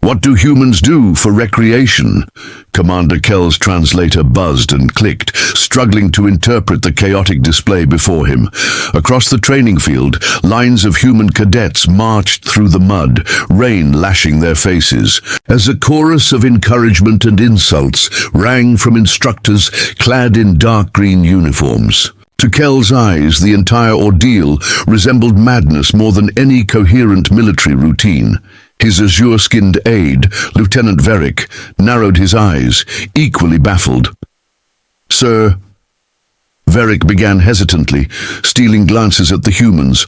What do humans do for recreation? Commander Kell's translator buzzed and clicked, struggling to interpret the chaotic display before him. Across the training field, lines of human cadets marched through the mud, rain lashing their faces, as a chorus of encouragement and insults rang from instructors clad in dark green uniforms. To Kell's eyes, the entire ordeal resembled madness more than any coherent military routine. His azure-skinned aide, Lieutenant Verick, narrowed his eyes, equally baffled. "Sir," Verick began hesitantly, stealing glances at the humans.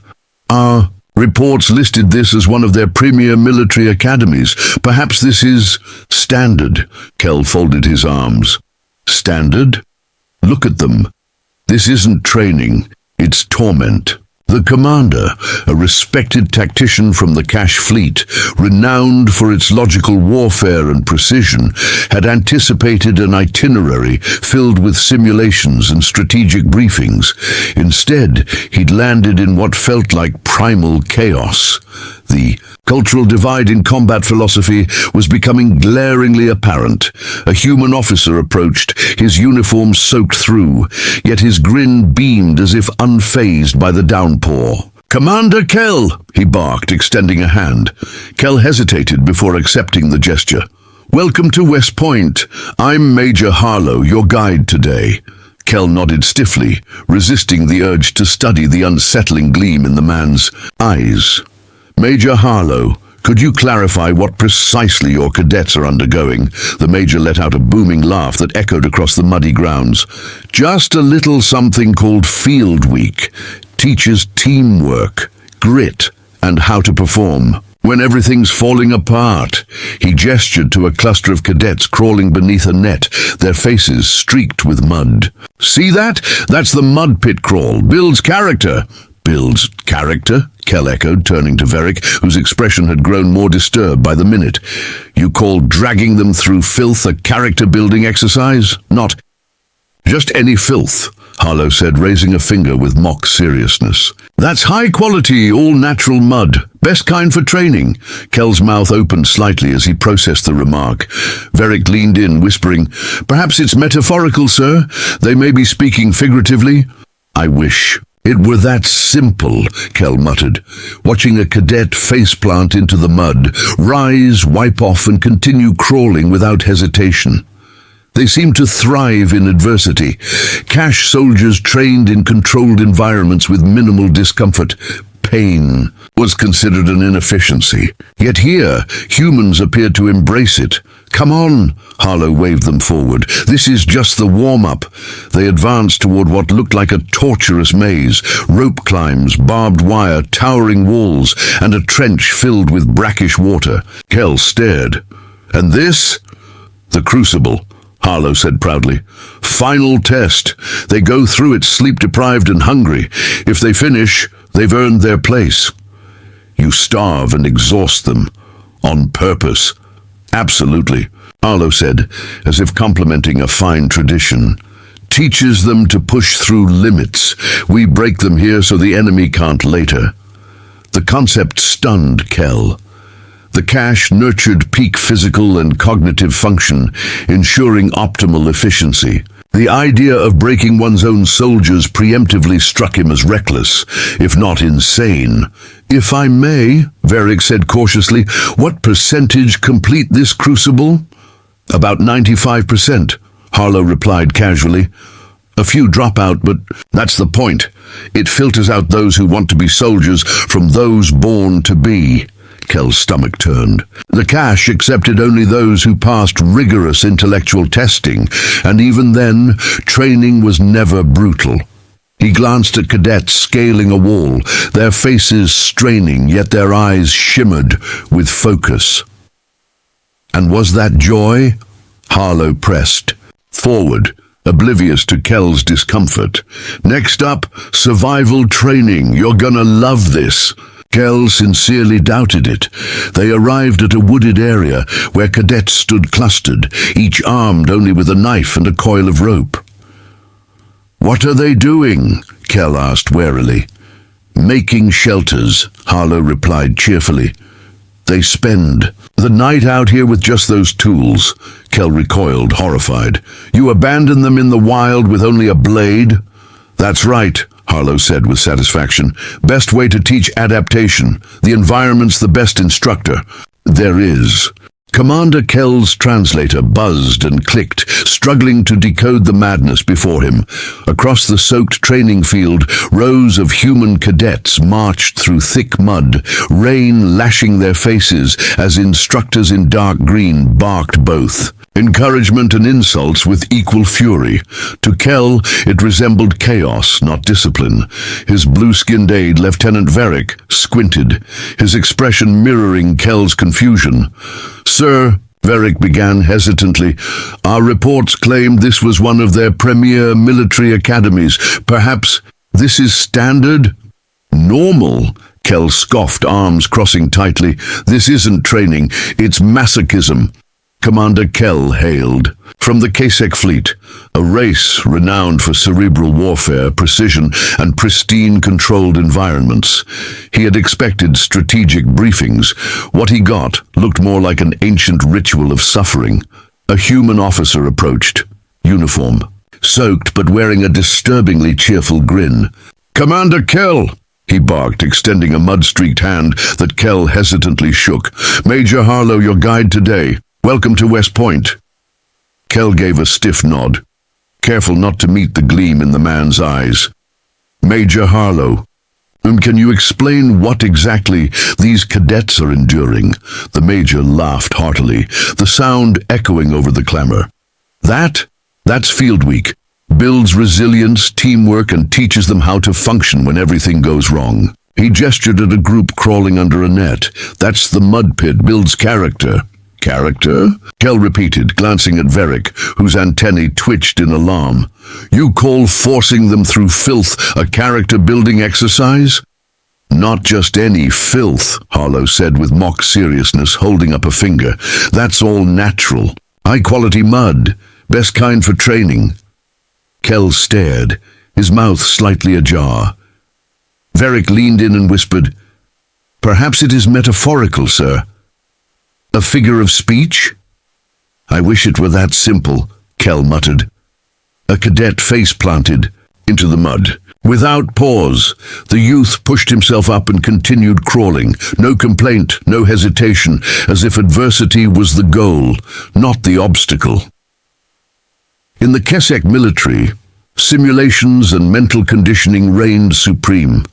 "Our reports listed this as one of their premier military academies. Perhaps this is standard." Kell folded his arms. "Standard? Look at them. This isn't training, it's torment." The commander, a respected tactician from the Cash fleet, renowned for its logical warfare and precision, had anticipated an itinerary filled with simulations and strategic briefings. Instead, he'd landed in what felt like primal chaos. The cultural divide in combat philosophy was becoming glaringly apparent. A human officer approached, his uniform soaked through, yet his grin beamed as if unfazed by the downpour. "Commander Kell!" he barked, extending a hand. Kell hesitated before accepting the gesture. "Welcome to West Point. I'm Major Harlow, your guide today." Kell nodded stiffly, resisting the urge to study the unsettling gleam in the man's eyes. "Major Harlow, could you clarify what precisely your cadets are undergoing?" The major let out a booming laugh that echoed across the muddy grounds. "Just a little something called Field Week. Teaches teamwork, grit, and how to perform when everything's falling apart." He gestured to a cluster of cadets crawling beneath a net, their faces streaked with mud. "See that? That's the mud pit crawl. Builds character." "Builds character?" Kell echoed, turning to Verick, whose expression had grown more disturbed by the minute. "You call dragging them through filth a character-building exercise? Not just any filth," Harlow said, raising a finger with mock seriousness. "That's high-quality, all-natural mud. Best kind for training." Kell's mouth opened slightly as he processed the remark. Verick leaned in, whispering, "Perhaps it's metaphorical, sir. They may be speaking figuratively." "I wish it were that simple," Kell muttered, watching a cadet faceplant into the mud, rise, wipe off, and continue crawling without hesitation. They seemed to thrive in adversity. Cash soldiers trained in controlled environments with minimal discomfort. Pain was considered an inefficiency. Yet here, humans appeared to embrace it. "Come on," Harlow waved them forward. "This is just the warm-up." They advanced toward what looked like a torturous maze, rope climbs, barbed wire, towering walls, and a trench filled with brackish water. Kell stared. "And this?" "The Crucible," Harlow said proudly. "Final test. They go through it sleep-deprived and hungry. If they finish, they've earned their place. You starve and exhaust them. On purpose." "Absolutely," Harlow said, as if complimenting a fine tradition. "Teaches them to push through limits. We break them here so the enemy can't later." The concept stunned Kell. The Cash nurtured peak physical and cognitive function, ensuring optimal efficiency. The idea of breaking one's own soldiers preemptively struck him as reckless, if not insane. "If I may," Verick said cautiously, "what percentage complete this crucible?" "About 95%, Harlow replied casually. "A few drop out, but that's the point. It filters out those who want to be soldiers from those born to be." Kell's stomach turned. The Cash accepted only those who passed rigorous intellectual testing, and even then, training was never brutal. He glanced at cadets scaling a wall, their faces straining, yet their eyes shimmered with focus. "And was that joy?" Harlow pressed forward, oblivious to Kell's discomfort. "Next up, survival training. You're gonna love this." Kell sincerely doubted it. They arrived at a wooded area where cadets stood clustered, each armed only with a knife and a coil of rope. "What are they doing?" Kell asked warily. "Making shelters," Harlow replied cheerfully. They spend the night out here with just those tools. Kel recoiled, horrified. You abandon them in the wild with only a blade? That's right, Harlow said with satisfaction. Best way to teach adaptation. The environment's the best instructor there is. Commander Kel's translator buzzed and clicked, struggling to decode the madness before him. Across the soaked training field, rows of human cadets marched through thick mud, rain lashing their faces as instructors in dark green barked both. Encouragement and insults with equal fury. To Kel, it resembled chaos, not discipline. His blue-skinned aide, Lieutenant Varric, squinted, his expression mirroring Kel's confusion. Sir, Varric began hesitantly, our reports claimed this was one of their premier military academies. Perhaps this is standard? Normal? Kel scoffed, arms crossing tightly. This isn't training, it's masochism. Commander Kel hailed. From the Kasek fleet, a race renowned for cerebral warfare, precision, and pristine controlled environments. He had expected strategic briefings. What he got looked more like an ancient ritual of suffering. A human officer approached, uniform, soaked but wearing a disturbingly cheerful grin. Commander Kel, he barked, extending a mud-streaked hand that Kel hesitantly shook. Major Harlow, your guide today. Welcome to West Point. Kel gave a stiff nod, careful not to meet the gleam in the man's eyes. Major Harlow, can you explain what exactly these cadets are enduring? The major laughed heartily, the sound echoing over the clamor. That's Field Week. Builds resilience, teamwork, and teaches them how to function when everything goes wrong. He gestured at a group crawling under a net. That's the mud pit, builds character. Character? Kel repeated, glancing at Varric, whose antennae twitched in alarm. You call forcing them through filth a character-building exercise? Not just any filth, Harlow said with mock seriousness, holding up a finger. That's all natural. High-quality mud. Best kind for training. Kel stared, his mouth slightly ajar. Varric leaned in and whispered, Perhaps it is metaphorical, sir. A figure of speech? I wish it were that simple, Kel muttered. A cadet face-planted into the mud. Without pause, the youth pushed himself up and continued crawling. No complaint, no hesitation, as if adversity was the goal, not the obstacle. In the Kasek military, simulations and mental conditioning reigned supreme.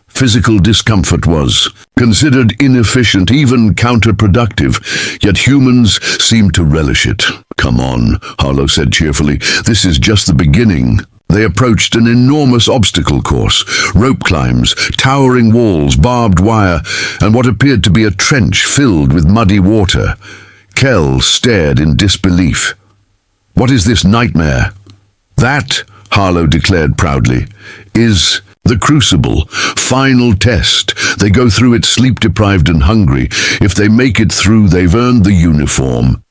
Physical discomfort was considered inefficient, even counterproductive, yet humans seemed to relish it. Come on, Harlow said cheerfully, this is just the beginning. They approached an enormous obstacle course, rope climbs, towering walls, barbed wire, and what appeared to be a trench filled with muddy water. Kel stared in disbelief. What is this nightmare? That, Harlow declared proudly, is the crucible, final test. They go through it sleep-deprived and hungry. If they make it through, they've earned the uniform.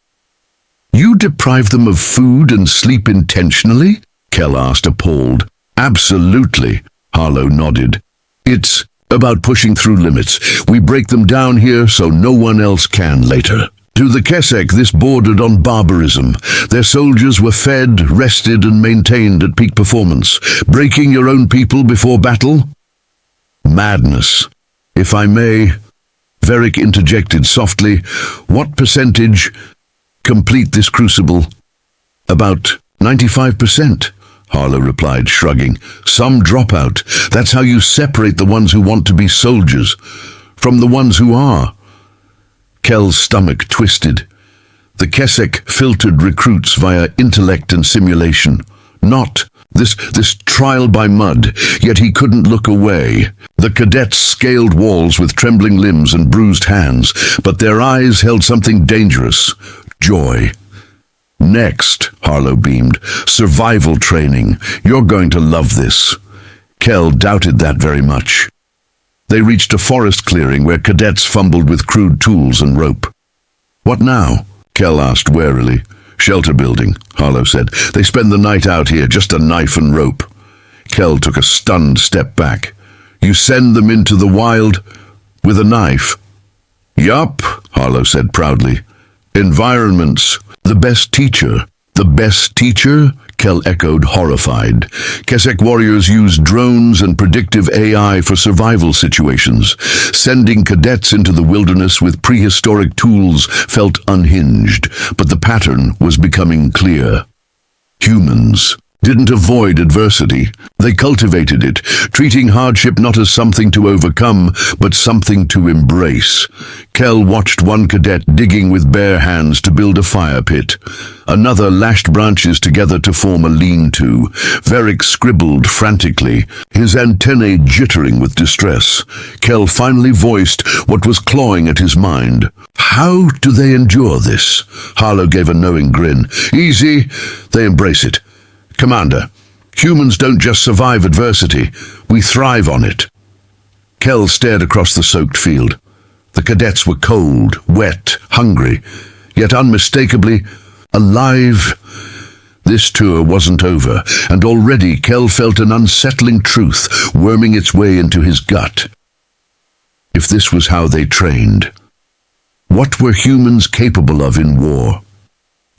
You deprive them of food and sleep intentionally? Kel asked, appalled. Absolutely, Harlow nodded. It's about pushing through limits. We break them down here so no one else can later. To the Kasek, this bordered on barbarism. Their soldiers were fed, rested, and maintained at peak performance. Breaking your own people before battle? Madness. If I may, Varric interjected softly, what percentage complete this crucible? About 95%, Harlow replied, shrugging. Some drop out. That's how you separate the ones who want to be soldiers from the ones who are. Kel's stomach twisted. The Kasek filtered recruits via intellect and simulation. Not this trial by mud, yet he couldn't look away. The cadets scaled walls with trembling limbs and bruised hands, but their eyes held something dangerous. Joy. Next, Harlow beamed, survival training. You're going to love this. Kel doubted that very much. They reached a forest clearing where cadets fumbled with crude tools and rope. What now? Kel asked warily. Shelter building, Harlow said. They spend the night out here, just a knife and rope. Kel took a stunned step back. You send them into the wild with a knife? Yup, Harlow said proudly. Environments, the best teacher. The best teacher? Kel echoed, horrified. Kesek warriors used drones and predictive AI for survival situations. Sending cadets into the wilderness with prehistoric tools felt unhinged, but the pattern was becoming clear. Humans didn't avoid adversity. They cultivated it, treating hardship not as something to overcome, but something to embrace. Kel watched one cadet digging with bare hands to build a fire pit. Another lashed branches together to form a lean-to. Varric scribbled frantically, his antennae jittering with distress. Kel finally voiced what was clawing at his mind. How do they endure this? Harlow gave a knowing grin. Easy, they embrace it. Commander, humans don't just survive adversity, we thrive on it. Kel stared across the soaked field. The cadets were cold, wet, hungry, yet unmistakably alive. This tour wasn't over, and already Kel felt an unsettling truth worming its way into his gut. If this was how they trained, what were humans capable of in war?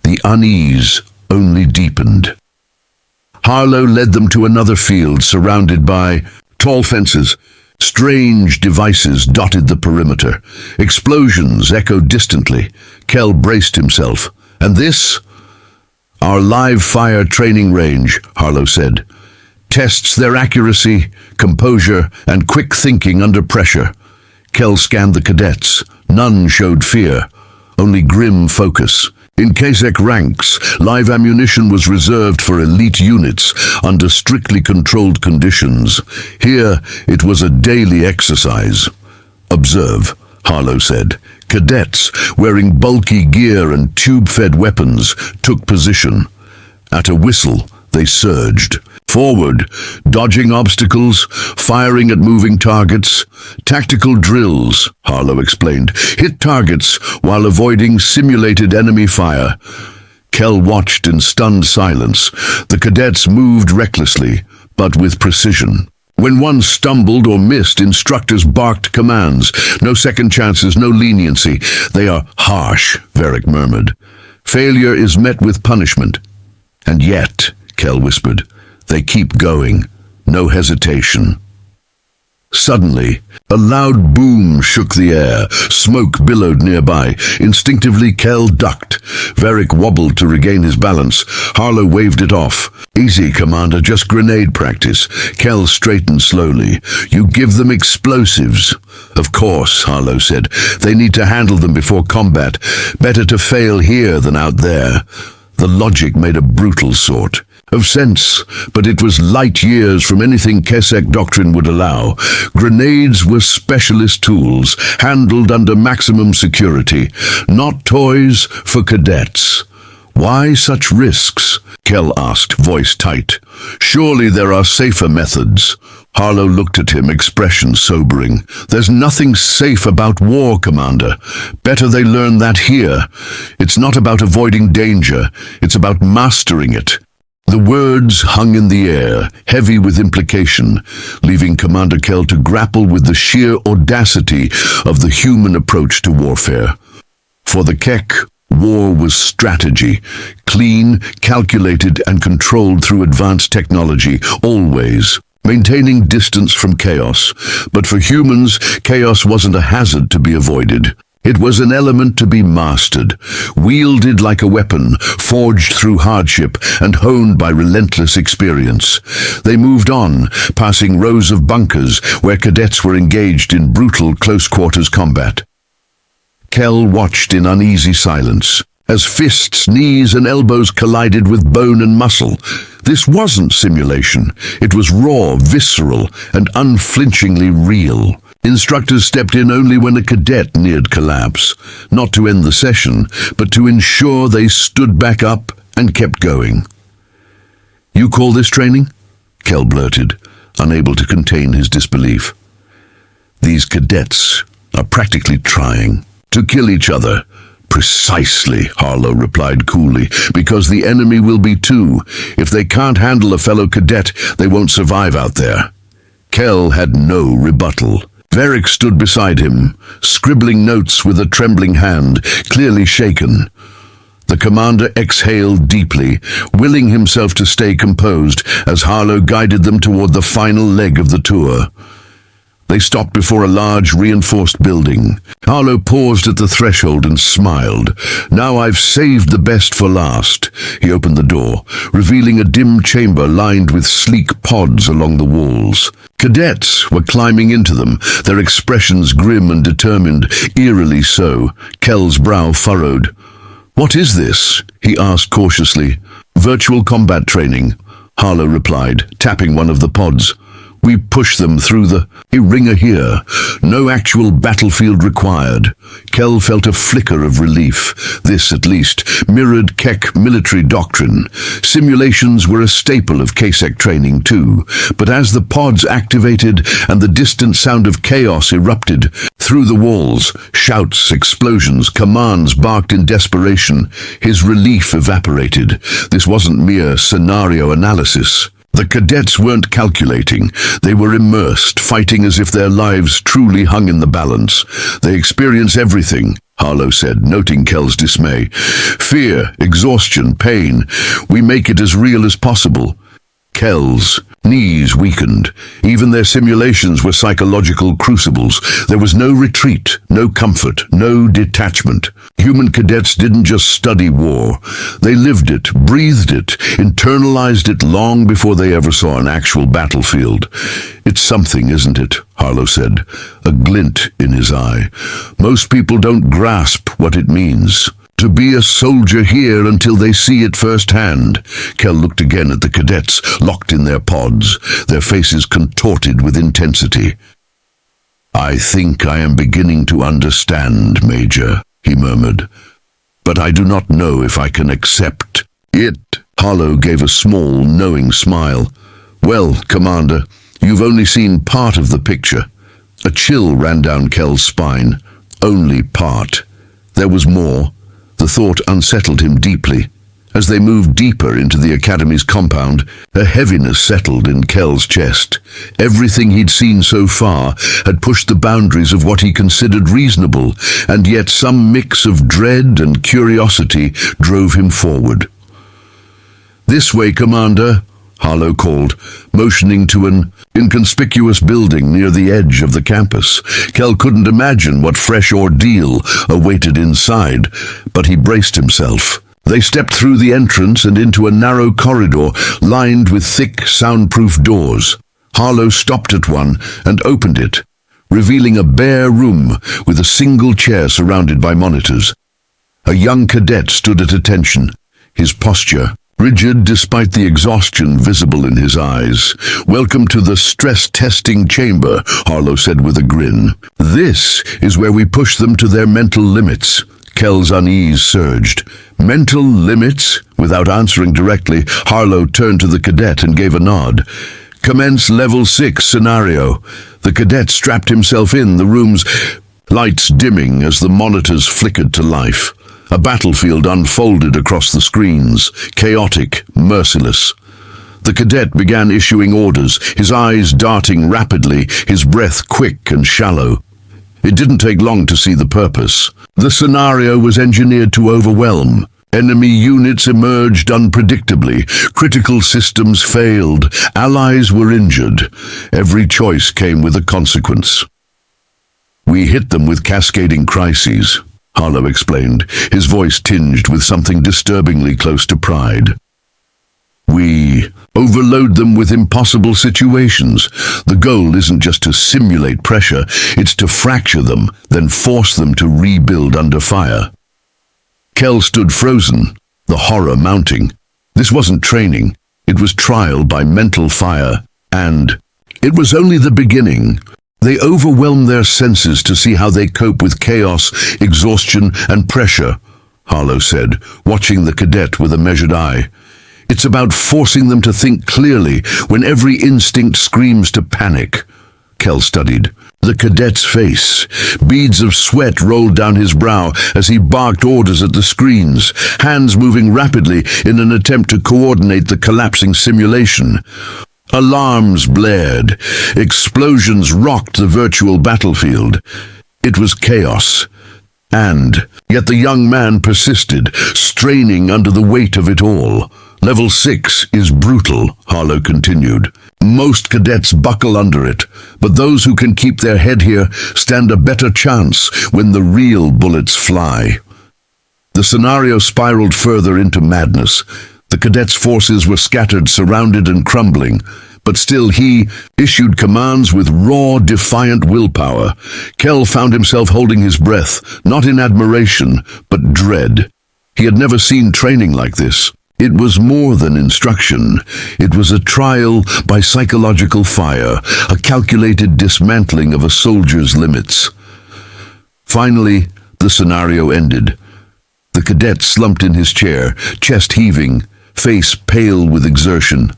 The unease only deepened. Harlow led them to another field surrounded by tall fences. Strange devices dotted the perimeter. Explosions echoed distantly. Kel braced himself. And this? Our live fire training range, Harlow said. Tests their accuracy, composure, and quick thinking under pressure. Kel scanned the cadets. None showed fear, only grim focus. In Kasek ranks, live ammunition was reserved for elite units under strictly controlled conditions. Here, it was a daily exercise. Observe, Harlow said. Cadets, wearing bulky gear and tube-fed weapons, took position. At a whistle, they surged. Forward, dodging obstacles, firing at moving targets. Tactical drills, Harlow explained. Hit targets while avoiding simulated enemy fire. Kel watched in stunned silence. The cadets moved recklessly, but with precision. When one stumbled or missed, instructors barked commands. No second chances, no leniency. They are harsh, Varric murmured. Failure is met with punishment. And yet, Kel whispered, they keep going, no hesitation. Suddenly, a loud boom shook the air. Smoke billowed nearby. Instinctively, Kel ducked. Varric wobbled to regain his balance. Harlow waved it off. Easy, Commander, just grenade practice. Kel straightened slowly. You give them explosives. Of course, Harlow said. They need to handle them before combat. Better to fail here than out there. The logic made a brutal sort of sense, but it was light years from anything Kesek doctrine would allow. Grenades were specialist tools, handled under maximum security, not toys for cadets. Why such risks? Kel asked, voice tight. Surely there are safer methods. Harlow looked at him, expression sobering. There's nothing safe about war, Commander. Better they learn that here. It's not about avoiding danger, it's about mastering it. The words hung in the air, heavy with implication, leaving Commander Kel to grapple with the sheer audacity of the human approach to warfare. For the Kek, war was strategy, clean, calculated, and controlled through advanced technology, always, maintaining distance from chaos. But for humans, chaos wasn't a hazard to be avoided. It was an element to be mastered, wielded like a weapon, forged through hardship and honed by relentless experience. They moved on, passing rows of bunkers where cadets were engaged in brutal close-quarters combat. Kel watched in uneasy silence, as fists, knees, and elbows collided with bone and muscle. This wasn't simulation. It was raw, visceral, and unflinchingly real. Instructors stepped in only when a cadet neared collapse, not to end the session, but to ensure they stood back up and kept going. You call this training? Kel blurted, unable to contain his disbelief. These cadets are practically trying to kill each other. Precisely, Harlow replied coolly, because the enemy will be too. If they can't handle a fellow cadet, they won't survive out there. Kel had no rebuttal. Varric stood beside him, scribbling notes with a trembling hand, clearly shaken. The commander exhaled deeply, willing himself to stay composed as Harlow guided them toward the final leg of the tour. They stopped before a large, reinforced building. Harlow paused at the threshold and smiled. "Now I've saved the best for last." He opened the door, revealing a dim chamber lined with sleek pods along the walls. Cadets were climbing into them, their expressions grim and determined, eerily so. Kel's brow furrowed. "What is this?" he asked cautiously. "Virtual combat training," Harlow replied, tapping one of the pods. "We push them through the ringer here. No actual battlefield required." Kel felt a flicker of relief. This, at least, mirrored Kek military doctrine. Simulations were a staple of KSEC training too, but as the pods activated and the distant sound of chaos erupted through the walls, shouts, explosions, commands barked in desperation, his relief evaporated. This wasn't mere scenario analysis. The cadets weren't calculating. They were immersed, fighting as if their lives truly hung in the balance. "They experience everything," Harlow said, noting Kel's dismay. "Fear, exhaustion, pain. We make it as real as possible." Kel's knees weakened. Even their simulations were psychological crucibles. There was no retreat, no comfort, no detachment. Human cadets didn't just study war. They lived it, breathed it, internalized it long before they ever saw an actual battlefield. "It's something, isn't it?" Harlow said, a glint in his eye. "Most people don't grasp what it means to be a soldier here until they see it firsthand." Kel looked again at the cadets, locked in their pods, their faces contorted with intensity. "I think I am beginning to understand, Major," he murmured. "But I do not know if I can accept it." Harlow gave a small, knowing smile. "Well, Commander, you've only seen part of the picture." A chill ran down Kel's spine. Only part. There was more. The thought unsettled him deeply. As they moved deeper into the Academy's compound, a heaviness settled in Kel's chest. Everything he'd seen so far had pushed the boundaries of what he considered reasonable, and yet some mix of dread and curiosity drove him forward. "This way, Commander," Harlow called, motioning to an inconspicuous building near the edge of the campus. Kel couldn't imagine what fresh ordeal awaited inside, but he braced himself. They stepped through the entrance and into a narrow corridor lined with thick, soundproof doors. Harlow stopped at one and opened it, revealing a bare room with a single chair surrounded by monitors. A young cadet stood at attention, his posture rigid despite the exhaustion visible in his eyes. "Welcome to the stress-testing chamber," Harlow said with a grin. "This is where we push them to their mental limits." Kel's unease surged. "Mental limits?" Without answering directly, Harlow turned to the cadet and gave a nod. "Commence level 6 scenario." The cadet strapped himself in, the room's lights dimming as the monitors flickered to life. A battlefield unfolded across the screens, chaotic, merciless. The cadet began issuing orders, his eyes darting rapidly, his breath quick and shallow. It didn't take long to see the purpose. The scenario was engineered to overwhelm. Enemy units emerged unpredictably. Critical systems failed. Allies were injured. Every choice came with a consequence. "We hit them with cascading crises," Harlow explained, his voice tinged with something disturbingly close to pride. "We overload them with impossible situations. The goal isn't just to simulate pressure, it's to fracture them, then force them to rebuild under fire." Kel stood frozen, the horror mounting. This wasn't training, it was trial by mental fire, and it was only the beginning. They overwhelm their senses to see how they cope with chaos, exhaustion, and pressure, Harlow said, watching the cadet with a measured eye. "It's about forcing them to think clearly when every instinct screams to panic." Kel studied the cadet's face. Beads of sweat rolled down his brow as he barked orders at the screens, hands moving rapidly in an attempt to coordinate the collapsing simulation. Alarms blared. Explosions rocked the virtual battlefield. It was chaos. And yet the young man persisted, straining under the weight of it all. Level 6 is brutal, Harlow continued. Most cadets buckle under it, but those who can keep their head here stand a better chance when the real bullets fly. The scenario spiraled further into madness. The cadets' forces were scattered, surrounded, and crumbling. But still he issued commands with raw, defiant willpower. Kel found himself holding his breath, not in admiration, but dread. He had never seen training like this. It was more than instruction. It was a trial by psychological fire, a calculated dismantling of a soldier's limits. Finally, the scenario ended. The cadet slumped in his chair, chest heaving, face pale with exertion.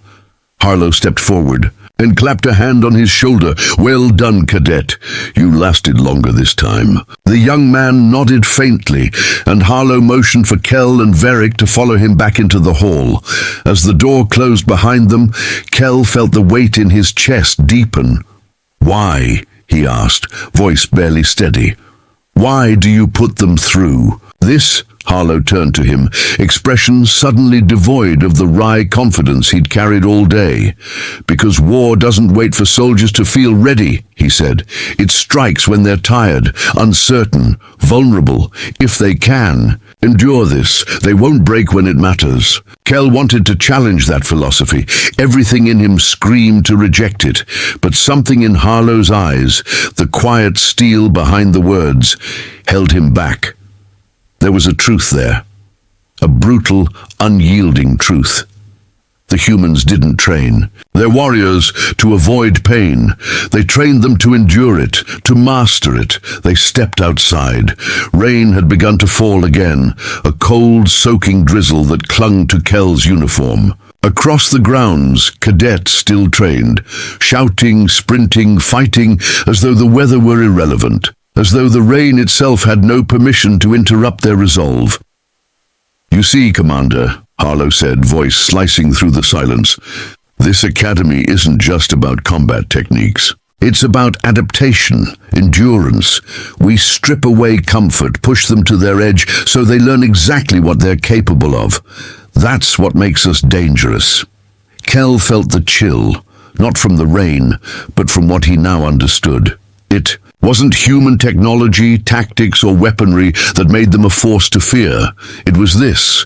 Harlow stepped forward and clapped a hand on his shoulder. "Well done, cadet. You lasted longer this time." The young man nodded faintly, and Harlow motioned for Kel and Varric to follow him back into the hall. As the door closed behind them, Kel felt the weight in his chest deepen. "Why?" he asked, voice barely steady. "Why do you put them through this?" Harlow turned to him, expression suddenly devoid of the wry confidence he'd carried all day. "Because war doesn't wait for soldiers to feel ready," he said. "It strikes when they're tired, uncertain, vulnerable. If they can endure this, they won't break when it matters." Kel wanted to challenge that philosophy. Everything in him screamed to reject it. But something in Harlow's eyes, the quiet steel behind the words, held him back. There was a truth there, a brutal, unyielding truth. The humans didn't train their warriors to avoid pain. They trained them to endure it, to master it. They stepped outside. Rain had begun to fall again, a cold, soaking drizzle that clung to Kel's uniform. Across the grounds, cadets still trained, shouting, sprinting, fighting, as though the weather were irrelevant. As though the rain itself had no permission to interrupt their resolve. "You see, Commander," Harlow said, voice slicing through the silence, "this academy isn't just about combat techniques. It's about adaptation, endurance. We strip away comfort, push them to their edge so they learn exactly what they're capable of. That's what makes us dangerous." Kel felt the chill, not from the rain, but from what he now understood. It wasn't human technology, tactics, or weaponry that made them a force to fear. It was this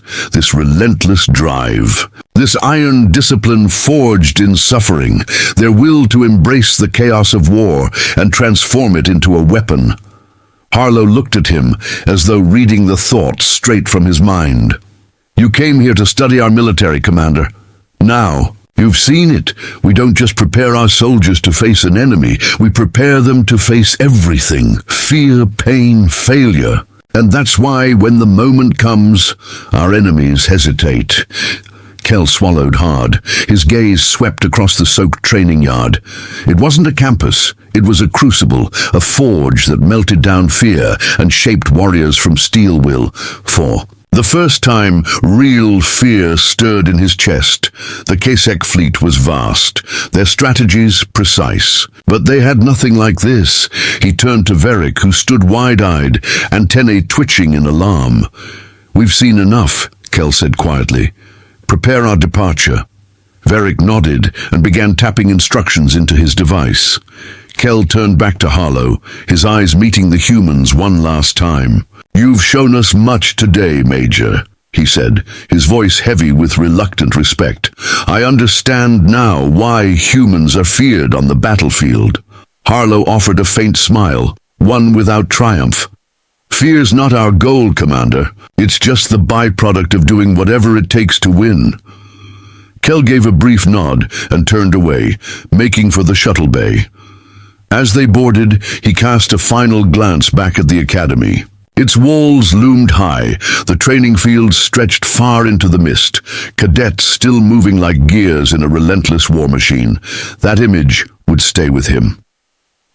relentless drive, this iron discipline forged in suffering, their will to embrace the chaos of war and transform it into a weapon. Harlow looked at him as though reading the thoughts straight from his mind. "You came here to study our military, Commander. Now, you've seen it. We don't just prepare our soldiers to face an enemy. We prepare them to face everything. Fear, pain, failure. And that's why, when the moment comes, our enemies hesitate." Kel swallowed hard. His gaze swept across the soaked training yard. It wasn't a campus. It was a crucible, a forge that melted down fear and shaped warriors from steel will. For the first time, real fear stirred in his chest. The Kasek fleet was vast, their strategies precise. But they had nothing like this. He turned to Varric, who stood wide-eyed, antennae twitching in alarm. "We've seen enough," Kel said quietly. "Prepare our departure." Varric nodded and began tapping instructions into his device. Kel turned back to Harlow, his eyes meeting the humans one last time. "You've shown us much today, Major," he said, his voice heavy with reluctant respect. "I understand now why humans are feared on the battlefield." Harlow offered a faint smile, one without triumph. "Fear's not our goal, Commander. It's just the byproduct of doing whatever it takes to win." Kel gave a brief nod and turned away, making for the shuttle bay. As they boarded, he cast a final glance back at the academy. Its walls loomed high, the training field stretched far into the mist, cadets still moving like gears in a relentless war machine. That image would stay with him.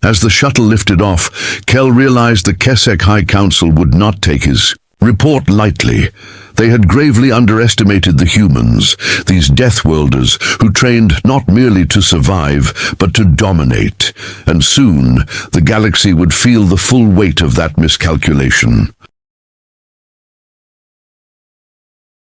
As the shuttle lifted off, Kel realized the Kesek High Council would not take his Report lightly. They had gravely underestimated the humans, these Deathworlders who trained not merely to survive, but to dominate. And soon, the galaxy would feel the full weight of that miscalculation.